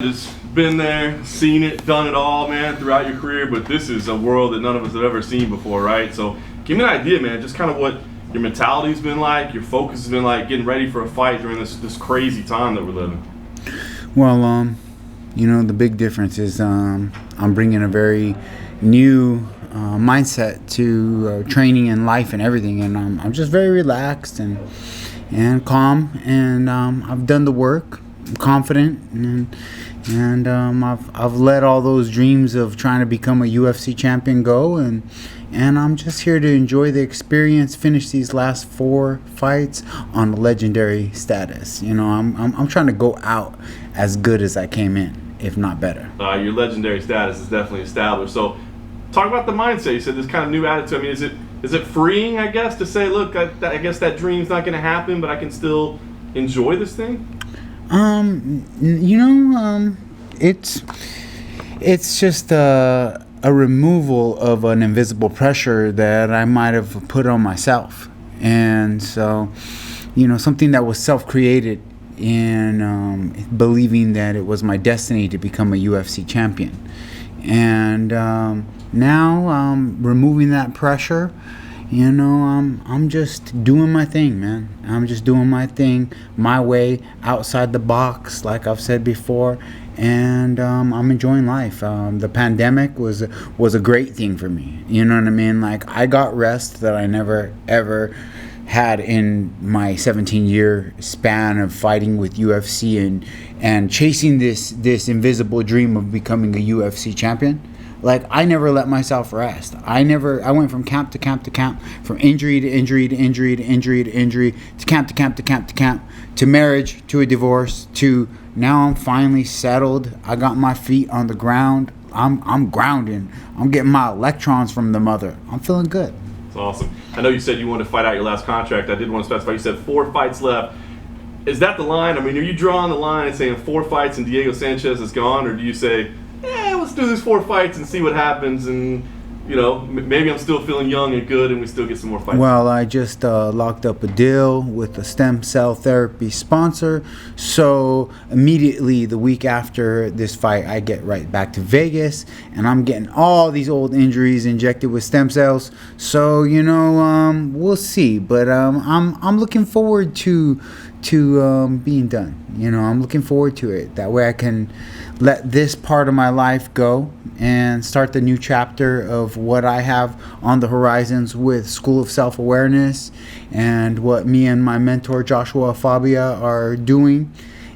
Just been there, seen it, done it all, man, throughout your career, but this is a world that none of us have ever seen before, right? So give me an idea, man, just kind of what your mentality's been like, your focus has been like, getting ready for a fight during this crazy time that we're living. Well, the big difference is I'm bringing a very new mindset to training and life and everything, and I'm just very relaxed and calm, and I've done the work. I'm confident, and I've let all those dreams of trying to become a UFC champion go, and I'm just here to enjoy the experience, finish these last 4 fights on a legendary status. I'm trying to go out as good as I came in, if not better. Your legendary status is definitely established. So talk about the mindset. You said this kind of new attitude. I mean, is it freeing, I guess, to say, look, I guess that dream's not going to happen, but I can still enjoy this thing? It's just a removal of an invisible pressure that I might have put on myself, and so something that was self-created, and believing that it was my destiny to become a UFC champion, and now removing that pressure. I'm just doing my thing, man. I'm just doing my thing, my way, outside the box, like I've said before, and I'm enjoying life. The pandemic was a great thing for me. You know what I mean? Like, I got rest that I never ever had in my 17-year span of fighting with UFC and chasing this invisible dream of becoming a UFC champion. Like, I never let myself rest. I went from camp to camp to camp, from injury to injury to injury to injury to injury, to camp to camp to camp to camp, to marriage, to a divorce, to now I'm finally settled. I got my feet on the ground. I'm grounding. I'm getting my electrons from the mother. I'm feeling good. That's awesome. I know you said you wanted to fight out your last contract. I did want to specify. You said 4 fights left. Is that the line? I mean, are you drawing the line and saying 4 fights and Diego Sanchez is gone, or do you say, let's do these 4 fights and see what happens, and maybe I'm still feeling young and good and we still get some more fights? Well, I just locked up a deal with a stem cell therapy sponsor, so immediately the week after this fight I get right back to Vegas, and I'm getting all these old injuries injected with stem cells, so we'll see, but I'm looking forward to being done. I'm looking forward to it. That way I can let this part of my life go and start the new chapter of what I have on the horizons with School of Self-Awareness and what me and my mentor Joshua Fabia are doing.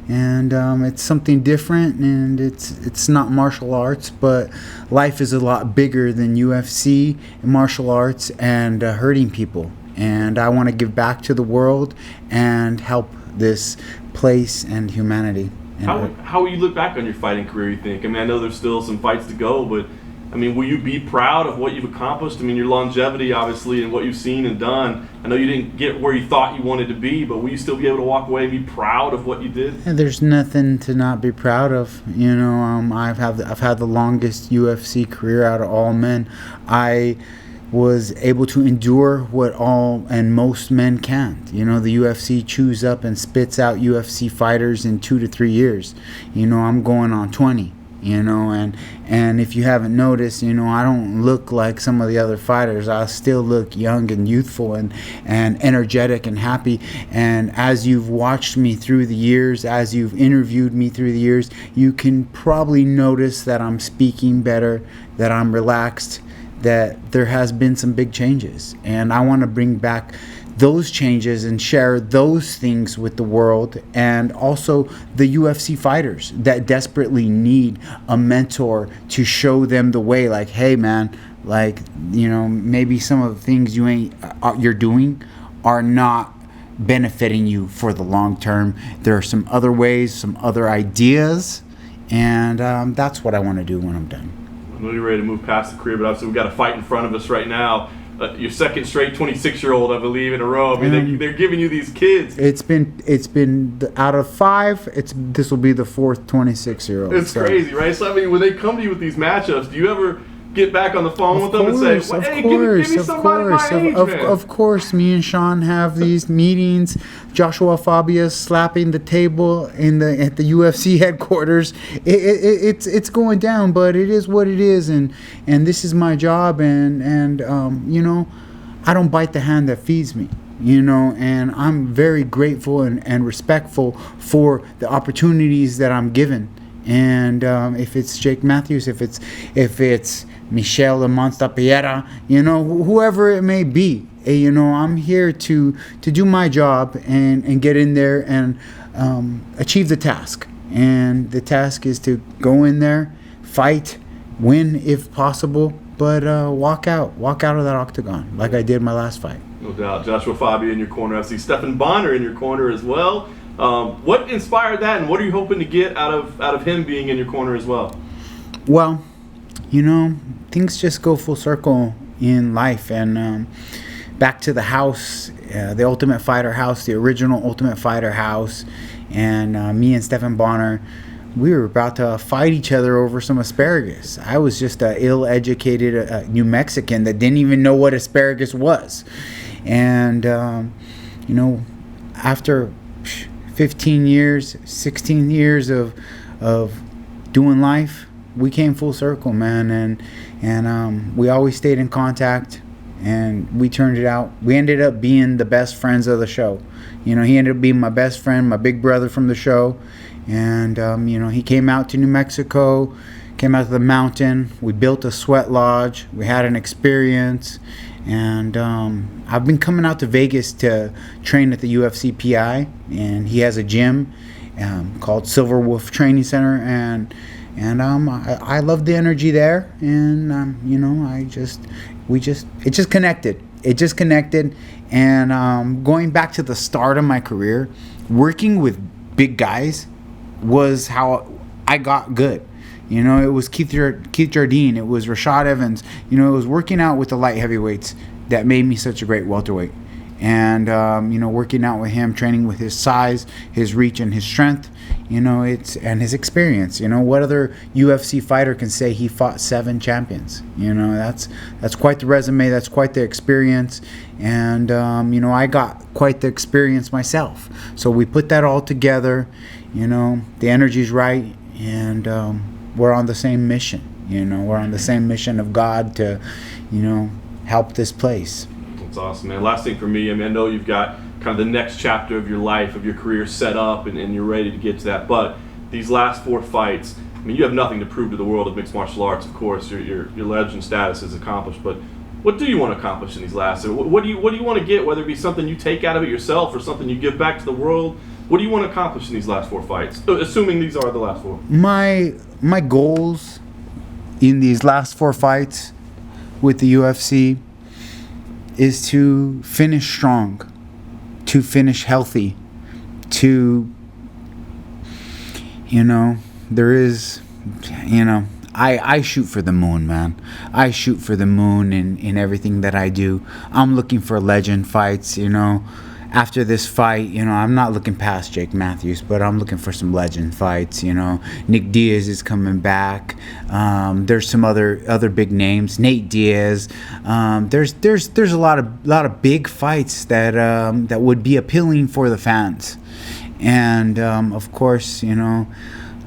And it's something different, and it's not martial arts, but life is a lot bigger than UFC and martial arts and hurting people. And I want to give back to the world and help this place and humanity. How will you look back on your fighting career, you think? I mean, I know there's still some fights to go, but I mean, will you be proud of what you've accomplished? I mean, your longevity, obviously, and what you've seen and done. I know you didn't get where you thought you wanted to be, but will you still be able to walk away and be proud of what you did? And there's nothing to not be proud of. I've had the longest UFC career out of all men. I was able to endure what all and most men can't. The UFC chews up and spits out UFC fighters in 2 to 3 years. I'm going on 20. And if you haven't noticed, I don't look like some of the other fighters. I still look young and youthful and energetic and happy. And as you've watched me through the years, as you've interviewed me through the years, you can probably notice that I'm speaking better, that I'm relaxed, that there has been some big changes, and I want to bring back those changes and share those things with the world, and also the UFC fighters that desperately need a mentor to show them the way. Like, hey man, maybe some of the things you're doing are not benefiting you for the long term. There are some other ways, some other ideas, and that's what I want to do when I'm done. I know you're ready to move past the career, but obviously we've got a fight in front of us right now. Your second straight 26-year-old, I believe, in a row. I mean, they're giving you these kids. It's been out of 5. This will be the 4th 26-year-old. It's crazy, right? So I mean, when they come to you with these matchups, do you ever get back on the phone with them and say, well, hey, give me somebody my age, man. Of course, me and Sean have these meetings. Joshua Fabius slapping the table at the UFC headquarters. It's going down, but it is what it is, and this is my job, and you know, I don't bite the hand that feeds me. You know, and I'm very grateful and respectful for the opportunities that I'm given. And if it's Jake Matthews, if it's Michelle the Monster Piera, you know, whoever it may be, you know, I'm here to do my job and get in there and achieve the task. And the task is to go in there, fight, win if possible, but walk out of that octagon like I did my last fight. No doubt. Joshua Fabia in your corner. I see Stephan Bonner in your corner as well. What inspired that, and what are you hoping to get out of him being in your corner as well? Well, you know, things just go full circle in life, and back to the house, the Ultimate Fighter house, the original Ultimate Fighter house, and me and Stephan Bonner, we were about to fight each other over some asparagus. I was just an ill-educated New Mexican that didn't even know what asparagus was. And, you know, after 15 years, 16 years of doing life, we came full circle, man. And we always stayed in contact, and we turned it out. We ended up being the best friends of the show. You know, he ended up being my best friend, my big brother from the show. And, you know, he came out to New Mexico, came out to the mountain. We built a sweat lodge. We had an experience. And I've been coming out to Vegas to train at the UFC PI, and he has a gym called Silver Wolf Training Center, and I love the energy there, and you know, it just connected. It just connected, and going back to the start of my career, working with big guys was how I got good. You know, it was Keith Jardine, it was Rashad Evans. You know, it was working out with the light heavyweights that made me such a great welterweight. And, you know, working out with him, training with his size, his reach, and his strength, you know, and his experience. You know, what other UFC fighter can say he fought 7 champions? You know, that's quite the resume, that's quite the experience. And, you know, I got quite the experience myself. So we put that all together, you know, the energy's right, and we're on the same mission. You know, we're on the same mission of God to, you know, help this place. That's awesome, man. Last thing for me, I mean, I know you've got kind of the next chapter of your life, of your career set up, and you're ready to get to that. But these last 4 fights, I mean, you have nothing to prove to the world of mixed martial arts, of course. Your legend status is accomplished. But what do you want to accomplish in these last? What do you want to get, whether it be something you take out of it yourself or something you give back to the world? What do you want to accomplish in these last 4 fights, assuming these are the last 4? My goals in these last 4 fights with the UFC is to finish strong, to finish healthy, to, you know, there is, you know, I shoot for the moon, man. I shoot for the moon in everything that I do. I'm looking for legend fights, you know. After this fight, you know, I'm not looking past Jake Matthews, but I'm looking for some legend fights, you know. Nick Diaz is coming back. There's some other big names. Nate Diaz. There's a lot of big fights that would be appealing for the fans. And of course, you know,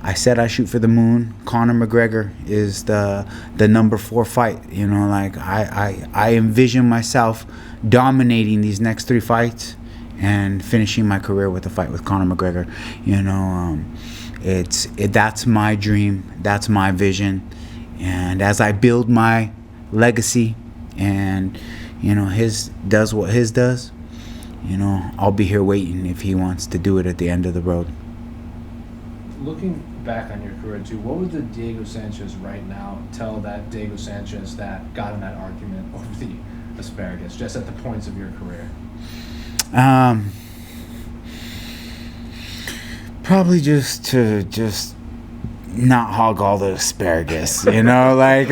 I said I shoot for the moon. Conor McGregor is the number 4 fight. You know, like I envision myself dominating these next 3 fights and finishing my career with a fight with Conor McGregor. You know, that's my dream, that's my vision, and as I build my legacy, and you know, his does what his does, you know, I'll be here waiting if he wants to do it at the end of the road. Looking back on your career too, what would the Diego Sanchez right now tell that Diego Sanchez that got in that argument over the asparagus, just at the points of your career? Probably just to not hog all the asparagus, you know, like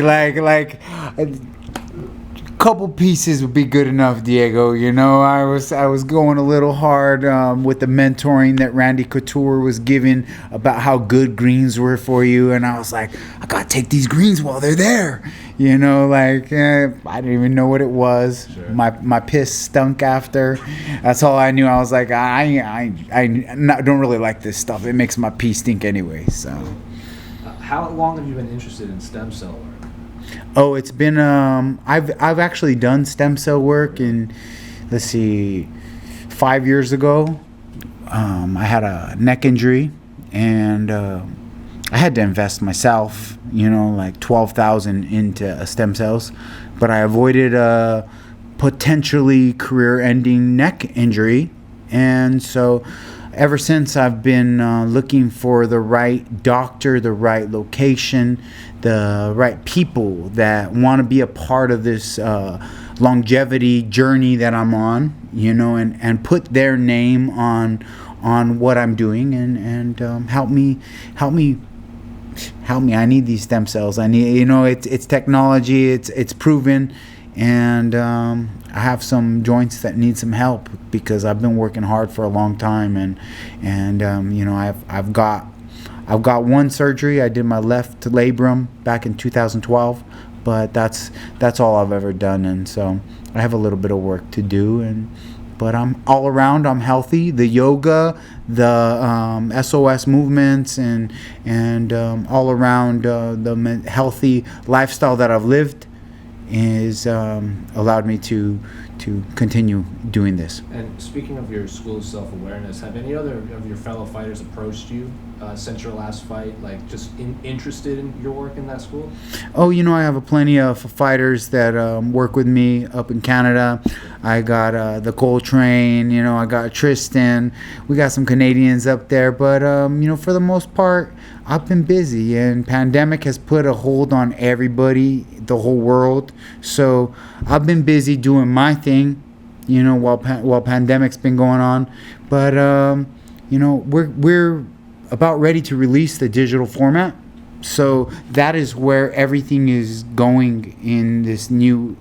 couple pieces would be good enough, Diego. You know, I was going a little hard with the mentoring that Randy Couture was giving about how good greens were for you, and I was like, I gotta take these greens while they're there. You know, like I didn't even know what it was. Sure. My piss stunk after. That's all I knew. I was like, don't really like this stuff. It makes my pee stink anyway. So. How long have you been interested in stem cell work? Oh, it's been I've actually done stem cell work in, let's see, 5 years ago. I had a neck injury, and I had to invest myself, you know, like $12,000 into stem cells, but I avoided a potentially career-ending neck injury, and so ever since I've been looking for the right doctor, the right location, the right people that want to be a part of this longevity journey that I'm on, you know, and put their name on what I'm doing, and help me. I need these stem cells. I need, you know, it's technology. It's proven, and I have some joints that need some help because I've been working hard for a long time, and you know, I've got one surgery. I did my left labrum back in 2012, but that's all I've ever done, and so I have a little bit of work to do, but I'm all around. I'm healthy. The yoga, the SOS movements, and all around the healthy lifestyle that I've lived is allowed me to continue doing this. And speaking of your school of self-awareness, have any other of your fellow fighters approached you since your last fight, like just interested in your work in that school? Oh, you know, I have plenty of fighters that work with me up in Canada. I got the Coltrane, you know, I got Tristan. We got some Canadians up there, but you know, for the most part, I've been busy, and pandemic has put a hold on everybody, the whole world. So I've been busy doing my thing, you know, while pandemic's been going on. But you know, we're about ready to release the digital format. So that is where everything is going in this new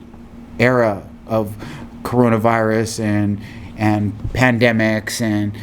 era of coronavirus and pandemics, and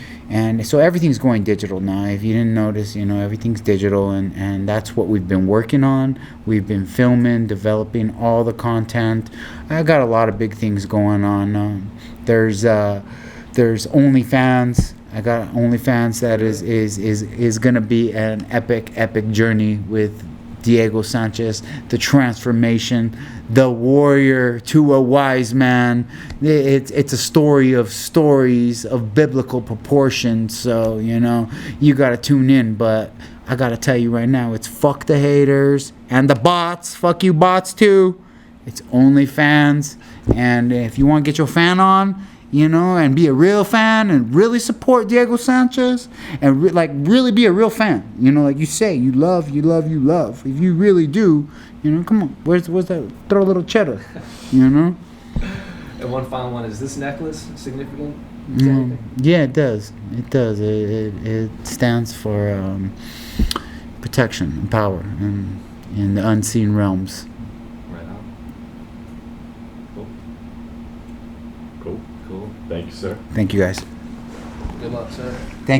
so everything's going digital now. If you didn't notice, you know, everything's digital, and that's what we've been working on. We've been filming, developing all the content. I got a lot of big things going on. There's OnlyFans. I got OnlyFans that is gonna be an epic journey with Diego Sanchez, the transformation, the warrior to a wise man. It's a story of stories of biblical proportions. So, you know, you gotta tune in. But I gotta tell you right now, it's fuck the haters and the bots. Fuck you bots too. It's OnlyFans, and if you want to get your fan on, you know, and be a real fan and really support Diego Sanchez and really be a real fan. You know, like you say, you love. If you really do, you know, come on, where's that? Throw a little cheddar, you know. And one final one, is this necklace significant? Yeah, it does. It stands for protection and power in the unseen realms. Right on. Cool. Thank you, sir. Thank you, guys. Good luck, sir. Thank